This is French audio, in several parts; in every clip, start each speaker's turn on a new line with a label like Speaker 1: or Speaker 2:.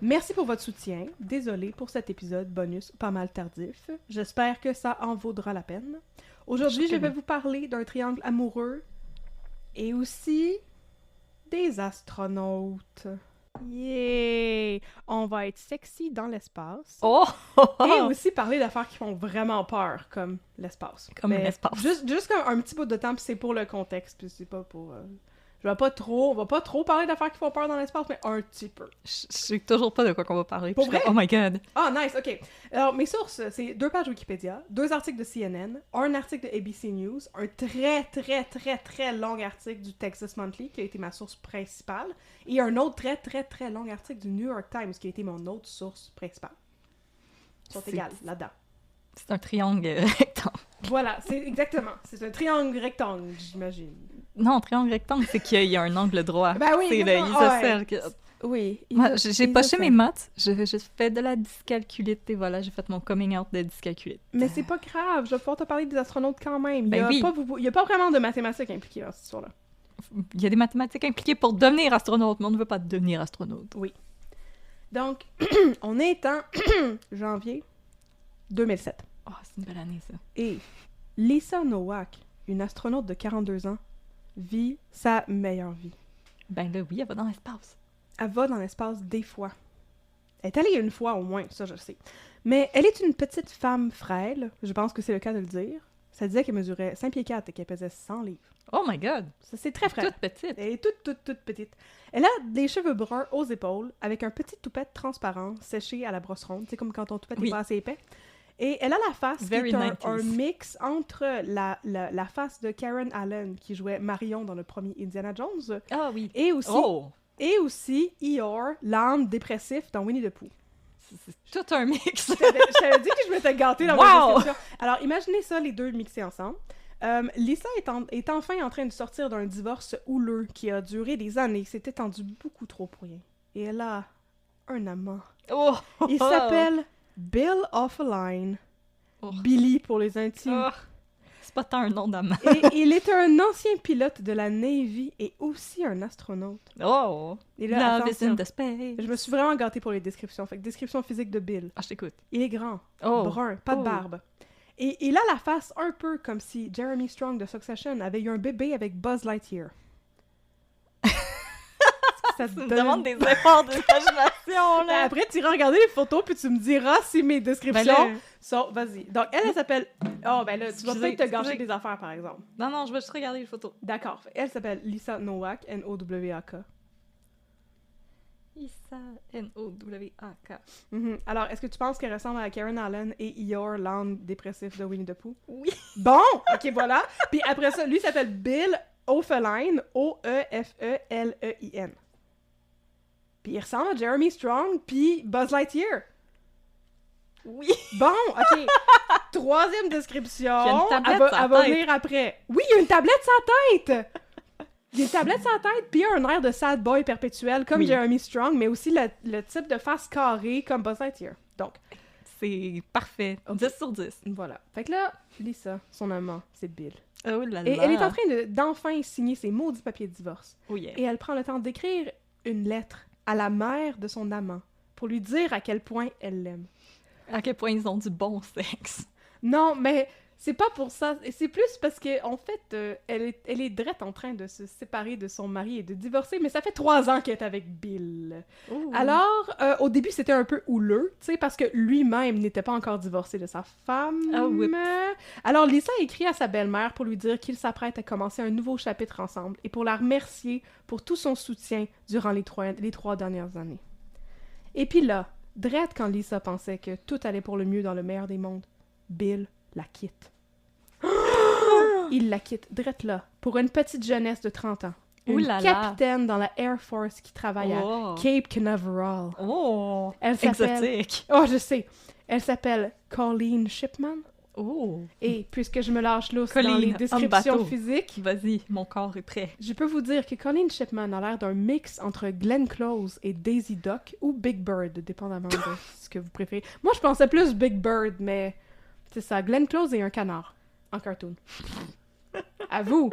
Speaker 1: Merci pour votre soutien. Désolée pour cet épisode bonus pas mal tardif. J'espère que ça en vaudra la peine. Aujourd'hui, je vais vous parler d'un triangle amoureux et aussi des astronautes. Yeah! On va être sexy dans l'espace.
Speaker 2: Oh!
Speaker 1: Et aussi parler d'affaires qui font vraiment peur, comme l'espace.
Speaker 2: Comme l'espace.
Speaker 1: Juste comme un petit bout de temps, puis c'est pour le contexte, puis c'est pas pour... on va pas trop parler d'affaires qui font peur dans l'espace, mais un petit peu.
Speaker 2: Je sais toujours pas de quoi qu'on va parler.
Speaker 1: Pour vrai?
Speaker 2: Oh my god!
Speaker 1: Ah, nice, ok. Alors, mes sources, c'est 2 pages Wikipédia, 2 articles de CNN, un article de ABC News, un très long article du Texas Monthly, qui a été ma source principale, et un autre très long article du New York Times, qui a été mon autre source principale. Ils sont égales, là-dedans.
Speaker 2: C'est un triangle rectangle.
Speaker 1: Voilà, c'est exactement. C'est un triangle rectangle, j'imagine.
Speaker 2: Non, triangle rectangle, c'est qu'il y a un angle droit.
Speaker 1: Ben oui,
Speaker 2: c'est le isocèle.
Speaker 1: Ouais. Oui.
Speaker 2: Moi, j'ai poché mes maths, j'ai fait de la dyscalculite et voilà, j'ai fait mon coming out de dyscalculite.
Speaker 1: Mais c'est pas grave, je vais pouvoir te parler des astronautes quand même.
Speaker 2: Ben oui.
Speaker 1: Il y a pas vraiment de mathématiques impliquées dans cette histoire-là.
Speaker 2: Il y a des mathématiques impliquées pour devenir astronaute, mais on ne veut pas devenir astronaute.
Speaker 1: Oui. Donc, on est en janvier 2007.
Speaker 2: Oh, c'est une belle année, ça.
Speaker 1: Et Lisa Nowak, une astronaute de 42 ans, vit sa meilleure vie.
Speaker 2: Ben là, oui, elle va dans l'espace.
Speaker 1: Elle va dans l'espace des fois. Elle est allée une fois au moins, ça je sais. Mais elle est une petite femme frêle, je pense que c'est le cas de le dire. Ça disait qu'elle mesurait 5 pieds 4 et qu'elle pesait 100 livres.
Speaker 2: Oh my god!
Speaker 1: Ça, c'est très frêle.
Speaker 2: Toute petite.
Speaker 1: Elle est toute petite. Elle a des cheveux bruns aux épaules, avec un petit toupette transparent, séché à la brosse ronde. C'est comme quand ton toupette n'est pas assez épais. Et elle a la face
Speaker 2: Very
Speaker 1: qui est un
Speaker 2: 90s.
Speaker 1: mix entre la face de Karen Allen, qui jouait Marion dans le premier Indiana Jones,
Speaker 2: Ah oui.
Speaker 1: et aussi,
Speaker 2: Oh!
Speaker 1: et Eeyore, l'âne dépressif dans Winnie the Pooh.
Speaker 2: C'est tout un mix.
Speaker 1: Je t'avais dit que je m'étais gâtée dans
Speaker 2: Wow!
Speaker 1: ma description. Alors, imaginez ça, les deux mixés ensemble. Lisa est enfin en train de sortir d'un divorce houleux qui a duré des années, s'est étendu beaucoup trop pour rien. Et elle a un amant.
Speaker 2: Oh!
Speaker 1: Il s'appelle Bill Offaline.
Speaker 2: Oh.
Speaker 1: Billy pour les intimes.
Speaker 2: Oh. C'est pas tant un nom d'amant.
Speaker 1: Et il est un ancien pilote de la Navy et aussi un astronaute.
Speaker 2: Oh!
Speaker 1: Et là,
Speaker 2: Love is
Speaker 1: attention,
Speaker 2: in the space.
Speaker 1: je me suis vraiment gâtée pour les descriptions. Fait que description physique de Bill.
Speaker 2: Ah, je t'écoute.
Speaker 1: Il est grand,
Speaker 2: Oh!
Speaker 1: brun, pas de
Speaker 2: Oh.
Speaker 1: barbe. Et il a la face un peu comme si Jeremy Strong de Succession avait eu un bébé avec Buzz Lightyear. Ça te
Speaker 2: Tu me
Speaker 1: donne-
Speaker 2: demandes des efforts d'imagination, là!
Speaker 1: Après, tu iras regarder les photos puis tu me diras si mes descriptions
Speaker 2: Ben là-
Speaker 1: sont... Vas-y. Donc, elle s'appelle... Oh, ben là, tu vas
Speaker 2: Excusez,
Speaker 1: peut-être te gâcher
Speaker 2: excusez.
Speaker 1: des affaires, par exemple.
Speaker 2: Non, je vais juste regarder les photos.
Speaker 1: D'accord. Elle s'appelle Lisa Nowak, N-O-W-A-K.
Speaker 2: Lisa, N-O-W-A-K.
Speaker 1: Mhm. Alors, est-ce que tu penses qu'elle ressemble à Karen Allen et Eeyore, l'âne dépressif de Winnie the Pooh?
Speaker 2: Oui.
Speaker 1: Bon! OK, voilà. Puis après ça, lui s'appelle Bill Offaline, O-E-F-E-L-E-I-N. Puis il ressemble à Jeremy Strong, puis Buzz Lightyear.
Speaker 2: Oui.
Speaker 1: Bon, OK. Troisième description.
Speaker 2: Il y a une tablette
Speaker 1: elle
Speaker 2: sur la
Speaker 1: va
Speaker 2: tête.
Speaker 1: venir après. Oui, il y a une tablette sur la tête! Il y a une tablette sur la tête, puis il y a un air de sad boy perpétuel, comme
Speaker 2: Oui.
Speaker 1: Jeremy Strong, mais aussi le type de face carrée, comme Buzz Lightyear. Donc,
Speaker 2: C'est parfait.
Speaker 1: Ok.
Speaker 2: 10 sur 10.
Speaker 1: voilà. Fait que là, Lisa, son amant, c'est Bill.
Speaker 2: Oh là là.
Speaker 1: Et elle est en train d'enfin signer ses maudits papiers de divorce.
Speaker 2: Oh yeah.
Speaker 1: Et elle prend le temps d'écrire une lettre à la mère de son amant pour lui dire à quel point elle l'aime.
Speaker 2: À quel point ils ont du bon sexe.
Speaker 1: Non, mais c'est pas pour ça. C'est plus parce que en fait, elle est drette en train de se séparer de son mari et de divorcer, mais ça fait 3 ans qu'elle est avec Bill.
Speaker 2: Ouh.
Speaker 1: Alors, au début, c'était un peu houleux, tu sais, parce que lui-même n'était pas encore divorcé de sa femme.
Speaker 2: Ah, whip.
Speaker 1: Alors, Lisa écrit à sa belle-mère pour lui dire qu'il s'apprête à commencer un nouveau chapitre ensemble et pour la remercier pour tout son soutien durant les 3 dernières années. Et puis là, drette quand Lisa pensait que tout allait pour le mieux dans le meilleur des mondes, Bill la quitte. Il la quitte, drette là, pour une petite jeunesse de 30 ans.
Speaker 2: Ouh
Speaker 1: Une
Speaker 2: là là.
Speaker 1: capitaine dans la Air Force qui travaille
Speaker 2: Oh.
Speaker 1: à Cape Canaveral.
Speaker 2: Oh!
Speaker 1: Elle s'appelle...
Speaker 2: Exotique.
Speaker 1: Oh, je sais. Elle s'appelle Colleen Shipman.
Speaker 2: Oh!
Speaker 1: Et puisque je me lâche lousse dans
Speaker 2: Colleen,
Speaker 1: les
Speaker 2: homme
Speaker 1: descriptions
Speaker 2: bateau.
Speaker 1: physiques,
Speaker 2: Vas-y, mon corps est prêt.
Speaker 1: je peux vous dire que Colleen Shipman a l'air d'un mix entre Glenn Close et Daisy Duck ou Big Bird, dépendamment de ce que vous préférez. Moi, je pensais plus Big Bird, mais c'est ça. Glenn Close est un canard en cartoon. À vous!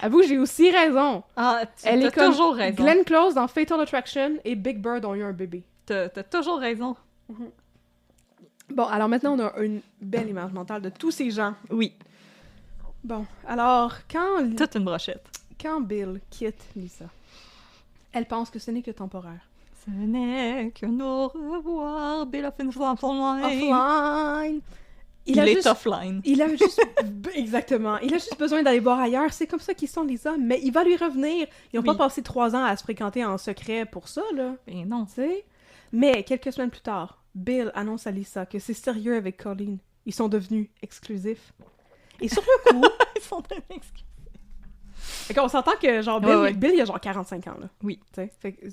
Speaker 1: À vous, j'ai aussi raison.
Speaker 2: Ah,
Speaker 1: Elle est
Speaker 2: t'as
Speaker 1: comme
Speaker 2: toujours raison.
Speaker 1: Glenn Close dans Fatal Attraction et Big Bird ont eu un bébé.
Speaker 2: T'as toujours raison.
Speaker 1: Bon, alors maintenant, on a une belle image mentale de tous ces gens.
Speaker 2: Oui,
Speaker 1: Bon, alors,
Speaker 2: toute une brochette.
Speaker 1: quand Bill quitte Lisa, elle pense que ce n'est que temporaire.
Speaker 2: Ce n'est qu'un au revoir, Bill of offline.
Speaker 1: Offline!
Speaker 2: Il est offline.
Speaker 1: Il a juste... Exactement. Il a juste besoin d'aller voir ailleurs. C'est comme ça qu'ils sont, les hommes. Mais il va lui revenir. Ils n'ont pas passé 3 ans à se fréquenter en secret pour ça, là.
Speaker 2: Ben non.
Speaker 1: Tu sais? Mais quelques semaines plus tard, Bill annonce à Lisa que c'est sérieux avec Colleen. Ils sont devenus exclusifs. Et sur le coup...
Speaker 2: Ils sont des excuses.
Speaker 1: Fait qu'on s'entend que, genre, Bill,
Speaker 2: Ouais.
Speaker 1: Bill, il a genre 45 ans, là.
Speaker 2: Oui.
Speaker 1: Tu sais? Fait que...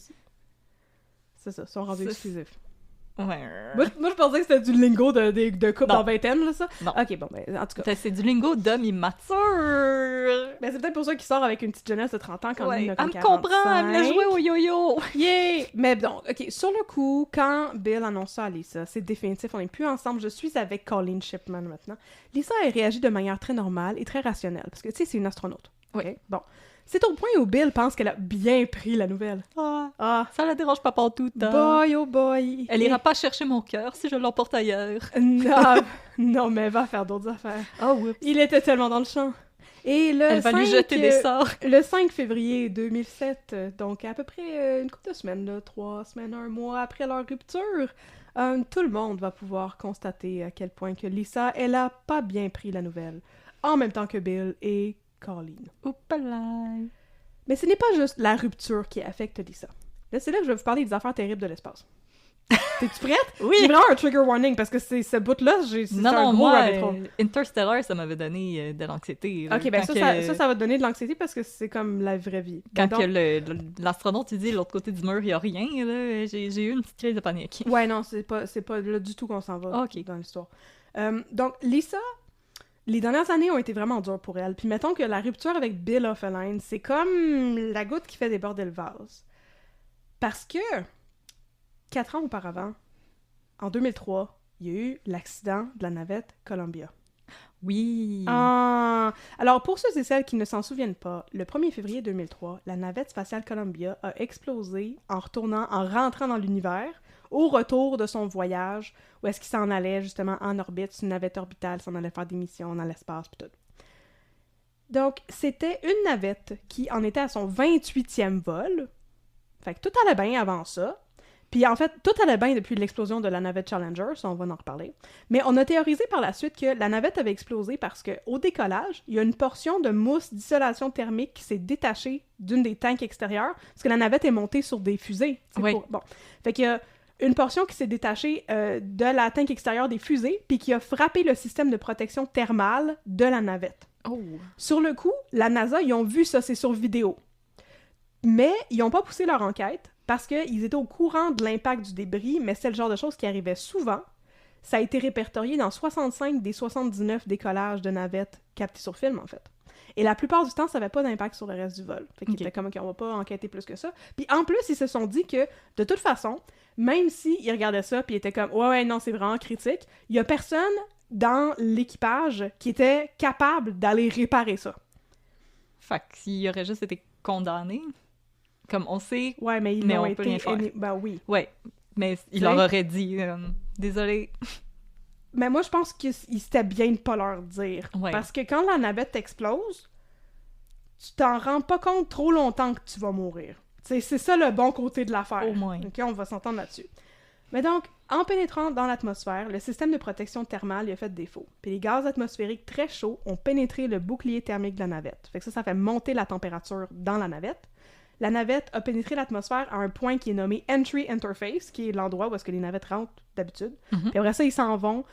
Speaker 1: C'est ça, ils sont rendus
Speaker 2: C'est-
Speaker 1: exclusifs.
Speaker 2: Ouais.
Speaker 1: Moi, je pensais que c'était du lingo de couple
Speaker 2: Non.
Speaker 1: en vingtaine, là, ça.
Speaker 2: Non.
Speaker 1: Ok, bon, ben, en tout cas.
Speaker 2: C'est du lingo d'homme immature.
Speaker 1: Ben, c'est peut-être pour ça qu'il sort avec une petite jeunesse de 30 ans quand
Speaker 2: Ouais.
Speaker 1: il a
Speaker 2: Elle
Speaker 1: comme
Speaker 2: me comprend, elle me l'a
Speaker 1: 45.
Speaker 2: joué au yo-yo.
Speaker 1: Yeah! Mais bon, ok, sur le coup, quand Bill annonce ça à Lisa, c'est définitif, on n'est plus ensemble, je suis avec Colleen Shipman maintenant. Lisa, elle réagit de manière très normale et très rationnelle, parce que, tu sais, c'est une astronaute. Ok? Bon. C'est au point où Bill pense qu'elle a bien pris la nouvelle. Ah,
Speaker 2: Ça la dérange pas partout.
Speaker 1: boy, oh boy!
Speaker 2: Elle ira pas chercher mon cœur si je l'emporte ailleurs.
Speaker 1: Non, non, mais elle va faire d'autres affaires.
Speaker 2: Oh, oups.
Speaker 1: Il était tellement dans le champ. Et le
Speaker 2: Elle va lui
Speaker 1: 5,
Speaker 2: jeter des sorts.
Speaker 1: Le 5 février 2007, donc à peu près une couple de semaines, là, 3 semaines, 1 mois après leur rupture, tout le monde va pouvoir constater à quel point que Lisa, elle a pas bien pris la nouvelle, en même temps que Bill et Colleen.
Speaker 2: Oupalaï.
Speaker 1: Mais ce n'est pas juste la rupture qui affecte Lisa. Là, c'est là que je vais vous parler des affaires terribles de l'espace. T'es-tu prête?
Speaker 2: Oui.
Speaker 1: J'ai vraiment un trigger warning, parce que c'est ce bout-là, c'est
Speaker 2: Non,
Speaker 1: un
Speaker 2: non,
Speaker 1: gros
Speaker 2: moi,
Speaker 1: rabbit hole.
Speaker 2: Interstellar, ça m'avait donné de l'anxiété. là.
Speaker 1: Ok, ben
Speaker 2: Quand
Speaker 1: ça va te donner de l'anxiété parce que c'est comme la vraie vie.
Speaker 2: Quand
Speaker 1: Donc-
Speaker 2: que l'astronaute, tu dis, de l'autre côté du mur, il y a rien, là, j'ai eu une petite crise de panique.
Speaker 1: Ouais, non, c'est pas là du tout qu'on s'en va
Speaker 2: Ok.
Speaker 1: dans l'histoire. Donc, Lisa, les dernières années ont été vraiment dures pour elle. Puis mettons que la rupture avec Bill Offline, c'est comme la goutte qui fait déborder le vase. Parce que, 4 ans auparavant, en 2003, il y a eu l'accident de la navette Columbia.
Speaker 2: Oui.
Speaker 1: Ah! Alors, pour ceux et celles qui ne s'en souviennent pas, le 1er février 2003, la navette spatiale Columbia a explosé en rentrant dans l'univers, au retour de son voyage, où est-ce qu'il s'en allait justement en orbite, c'est une navette orbitale, s'en allait faire des missions dans l'espace, pis tout. Donc, c'était une navette qui en était à son 28e vol. Fait que tout allait bien avant ça. Puis en fait, tout allait bien depuis l'explosion de la navette Challenger, ça on va en reparler. Mais on a théorisé par la suite que la navette avait explosé parce qu'au décollage, il y a une portion de mousse d'isolation thermique qui s'est détachée d'une des tanks extérieurs, parce que la navette est montée sur des fusées.
Speaker 2: Oui.
Speaker 1: Bon. Fait qu'il y a une portion qui s'est détachée de la tank extérieure des fusées, puis qui a frappé le système de protection thermale de la navette.
Speaker 2: Oh.
Speaker 1: Sur le coup, la NASA, ils ont vu ça, c'est sur vidéo. Mais ils n'ont pas poussé leur enquête parce qu'ils étaient au courant de l'impact du débris, mais c'est le genre de choses qui arrivait souvent. Ça a été répertorié dans 65 des 79 décollages de navettes captés sur film, en fait. Et la plupart du temps, ça n'avait pas d'impact sur le reste du vol. Fait qu'ils étaient comme, OK, on va pas enquêter plus que ça. Puis en plus, ils se sont dit que, de toute façon, même s'ils regardaient ça puis ils étaient comme, ouais, non, c'est vraiment critique, il y a personne dans l'équipage qui était capable d'aller réparer ça.
Speaker 2: Fait que s'il aurait juste été condamné, comme on sait,
Speaker 1: Ouais, mais ils
Speaker 2: Mais
Speaker 1: l'ont
Speaker 2: on peut
Speaker 1: été...
Speaker 2: rien faire.
Speaker 1: Ben oui.
Speaker 2: ouais, mais il
Speaker 1: Tu
Speaker 2: leur
Speaker 1: sais?
Speaker 2: aurait dit, désolé.
Speaker 1: Mais moi, je pense qu'il c'était bien de pas leur dire.
Speaker 2: Ouais.
Speaker 1: Parce que quand la navette explose, tu t'en rends pas compte trop longtemps que tu vas mourir. C'est ça le bon côté de l'affaire.
Speaker 2: Au moins.
Speaker 1: OK, on va s'entendre là-dessus. Mais donc, en pénétrant dans l'atmosphère, le système de protection thermale il a fait défaut. Puis les gaz atmosphériques très chauds ont pénétré le bouclier thermique de la navette. Fait que ça fait monter la température dans la navette. La navette a pénétré l'atmosphère à un point qui est nommé Entry Interface, qui est l'endroit où est-ce que les navettes rentrent d'habitude.
Speaker 2: Mhm.
Speaker 1: Puis après ça, ils s'en vont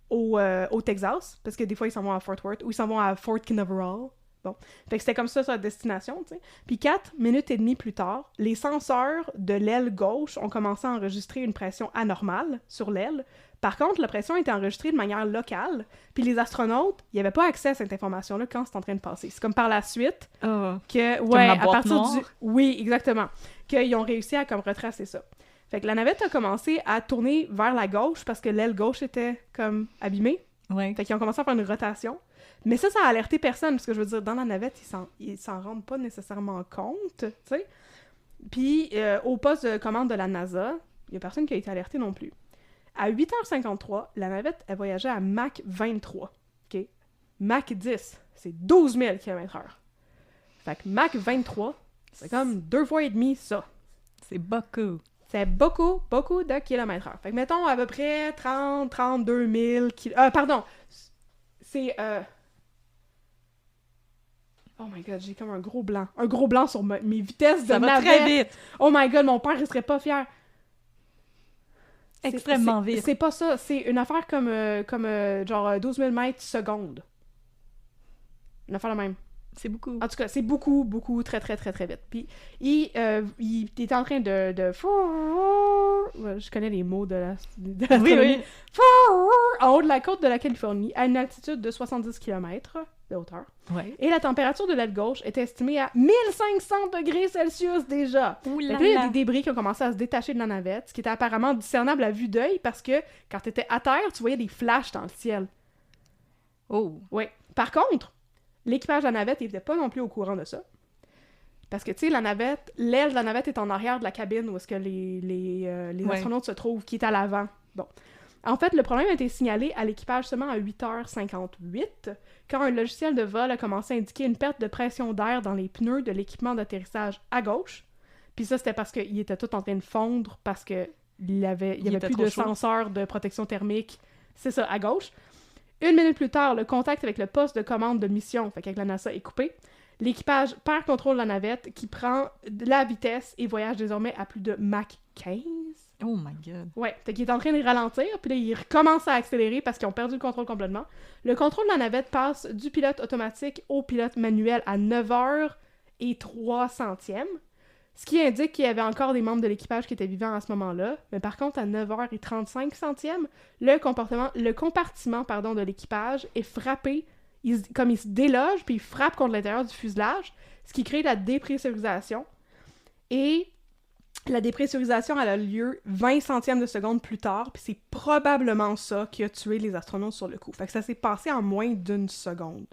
Speaker 1: au Texas, parce que des fois, ils s'en vont à Fort Worth, ou ils s'en vont à Fort Canaveral. Bon. Fait que c'était comme ça sa destination, tu sais. Puis 4 minutes et demie plus tard, les senseurs de l'aile gauche ont commencé à enregistrer une pression anormale sur l'aile, Par contre, la pression était enregistrée de manière locale, puis les astronautes, ils n'avaient pas accès à cette information-là quand c'était en train de passer. C'est comme par la suite que, ouais,
Speaker 2: la
Speaker 1: à
Speaker 2: boîte
Speaker 1: partir
Speaker 2: noire.
Speaker 1: du... Oui, exactement. Qu'ils ont réussi à comme retracer ça. Fait que la navette a commencé à tourner vers la gauche parce que l'aile gauche était comme abîmée.
Speaker 2: Ouais.
Speaker 1: Fait qu'ils ont commencé à faire une rotation. Mais ça a alerté personne, parce que je veux dire, dans la navette, ils s'en rendent pas nécessairement compte, tu sais. Puis, au poste de commande de la NASA, il y a personne qui a été alerté non plus. À 8h53, la navette, elle voyageait à Mach 23, OK? Mach 10, c'est 12 000 km/h. Fait que Mach 23, c'est comme 2 fois et demi ça.
Speaker 2: C'est beaucoup.
Speaker 1: C'est beaucoup, beaucoup de kilomètres-heure. Fait que mettons à peu près 30, 32 000 pardon, c'est... Oh my god, j'ai comme un gros blanc. Un gros blanc sur mes vitesses de
Speaker 2: Ça va
Speaker 1: navette.
Speaker 2: très vite.
Speaker 1: Oh my god, mon père, il serait pas fier.
Speaker 2: Extrêmement vite.
Speaker 1: C'est pas ça. C'est une affaire comme genre 12 000 mètres secondes. Une affaire la même.
Speaker 2: C'est beaucoup.
Speaker 1: En tout cas, c'est beaucoup, beaucoup, très, très, très, très vite. Puis, il était en train de... Ouais, je connais les mots de l'astronomie.
Speaker 2: Oui.
Speaker 1: En haut de la côte de la Californie, à une altitude de 70 km de hauteur.
Speaker 2: Ouais.
Speaker 1: Et la température de l'aile gauche est estimée à 1500 degrés Celsius déjà.
Speaker 2: Ouh
Speaker 1: Fait
Speaker 2: là
Speaker 1: que là, il y a
Speaker 2: là.
Speaker 1: des débris qui ont commencé à se détacher de la navette, ce qui était apparemment discernable à vue d'œil parce que quand t'étais à terre, tu voyais des flashs dans le ciel.
Speaker 2: Oh.
Speaker 1: Oui. Par contre, l'équipage de la navette, il n'était pas non plus au courant de ça. Parce que, tu sais, l'aile de la navette est en arrière de la cabine où est-ce que les
Speaker 2: Ouais.
Speaker 1: astronautes se trouvent, qui est à l'avant. Bon. En fait, le problème a été signalé à l'équipage seulement à 8h58, quand un logiciel de vol a commencé à indiquer une perte de pression d'air dans les pneus de l'équipement d'atterrissage à gauche. Puis ça, c'était parce qu'ils étaient tous en train de fondre, parce qu'il y avait
Speaker 2: était
Speaker 1: plus
Speaker 2: trop
Speaker 1: de
Speaker 2: chaud.
Speaker 1: senseurs de protection thermique. C'est ça, à gauche. 1 minute plus tard, le contact avec le poste de commande de mission, fait qu'avec la NASA, est coupé. L'équipage perd contrôle de la navette, qui prend de la vitesse et voyage désormais à plus de Mach 15.
Speaker 2: Oh my god.
Speaker 1: Ouais, fait qu'il est en train de ralentir, puis là, il recommence à accélérer parce qu'ils ont perdu le contrôle complètement. Le contrôle de la navette passe du pilote automatique au pilote manuel à 9h03 centièmes, ce qui indique qu'il y avait encore des membres de l'équipage qui étaient vivants à ce moment-là. Mais par contre, à 9h35 centièmes, le compartiment de l'équipage est frappé, comme il se déloge, puis il frappe contre l'intérieur du fuselage, ce qui crée la dépressurisation. Et la dépressurisation, elle a lieu 20 centièmes de seconde plus tard, puis c'est probablement ça qui a tué les astronautes sur le coup. Fait que ça s'est passé en moins d'1 seconde.